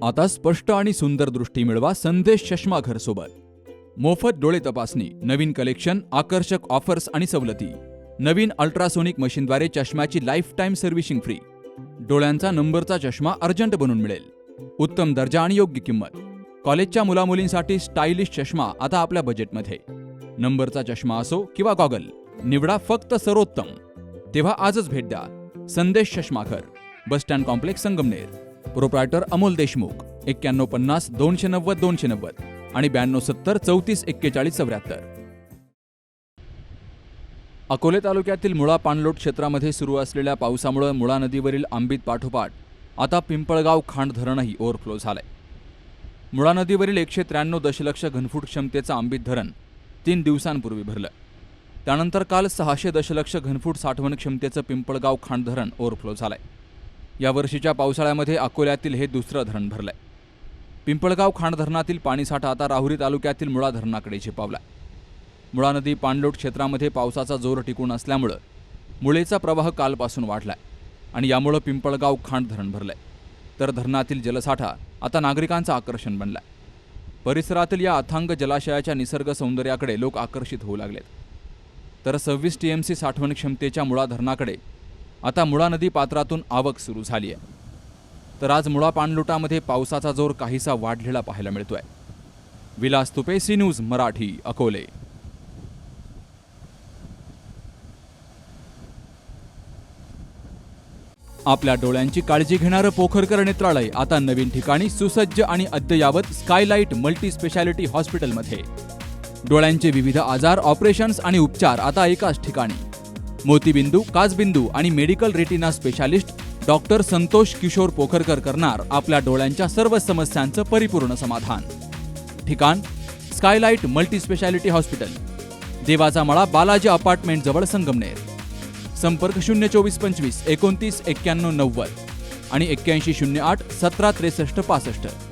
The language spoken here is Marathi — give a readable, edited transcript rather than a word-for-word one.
आता स्पष्ट आणि सुंदर दृष्टी मिळवा संदेश चष्माघर सोबत. मोफत डोळे तपासणी, नवीन कलेक्शन, आकर्षक ऑफर्स आणि सवलती. नवीन अल्ट्रासोनिक मशीनद्वारे चष्म्याची लाईफ टाईम सर्व्हिसिंग फ्री. डोळ्यांचा नंबरचा चष्मा अर्जंट बनून मिळेल. उत्तम दर्जा आणि योग्य किंमत. कॉलेजच्या मुलामुलींसाठी स्टायलिश चष्मा आता आपल्या बजेटमध्ये. नंबरचा चष्मा असो किंवा गॉगल, निवडा फक्त सर्वोत्तम. तेव्हा आजच भेट द्या संदेश चष्माघर, bus stand complex, Sangamner. Proprietor Amol Deshmukh. 9150 290 290 आणि 9270 34 41 74. अकोले तालुक्यातील मुळा पाणलोट क्षेत्रामध्ये सुरू असलेल्या पावसामुळे मुळा नदीवरील आंबीत पाठोपाठ आता पिंपळगाव खांड धरणही ओव्हरफ्लो झालंय. मुळा नदीवरील 193 दशलक्ष घनफूट क्षमतेचं आंबीत धरण 3 दिवसांपूर्वी भरलं. त्यानंतर काल 600 दशलक्ष घनफूट साठवण क्षमतेचं पिंपळगाव खांड धरण ओव्हरफ्लो झालंय. यावर्षीच्या पावसाळ्यामध्ये अकोल्यातील हे दुसरं धरण भरलंय. पिंपळगाव खांड धरणातील पाणीसाठा आता राहुरी तालुक्यातील मुळा धरणाकडे झेपावलाय. मुळा नदी पाणलोट क्षेत्रामध्ये पावसाचा जोर टिकून असल्यामुळं मुळेचा प्रवाह कालपासून वाढलाय आणि यामुळं पिंपळगाव खांड धरण भरलंय. तर धरणातील जलसाठा आता नागरिकांचं आकर्षण बनलाय. परिसरातील या अथांग जलाशयाच्या निसर्ग सौंदर्याकडे लोक आकर्षित होऊ लागलेत. तर 26 TMC साठवण क्षमतेच्या मुळा धरणाकडे आता मुळा नदी पात्रातून आवक सुरू झाली आहे. तर आज मुळा पाणलोटामध्ये पावसाचा जोर काहीसा वाढलेला पाहायला मिळतोय. Vilas Tupe, C news Marathi, Akole. आपल्या डोळ्यांची काळजी घेणारं पोखरकर नेत्रालय आता नवीन ठिकाणी सुसज्ज आणि अद्ययावत स्कायलाइट मल्टी स्पेशालिटी हॉस्पिटलमध्ये. डोळ्यांचे विविध आजार, ऑपरेशन्स आणि उपचार आता एकाच ठिकाणी. मोतीबिंदू, काचबिंदू आणि medical retina specialist doctor Santosh Kishor Pokharkar करणार आपल्या डोळ्यांच्या सर्व समस्यांचं परिपूर्ण समाधान. ठिकाण स्कायलाइट मल्टी स्पेशालिटी हॉस्पिटल, देवाचा मळा, बालाजी अपार्टमेंट जवळ, संगमनेर. संपर्क 02425 29 91 90 आणि 8108 17 63 65.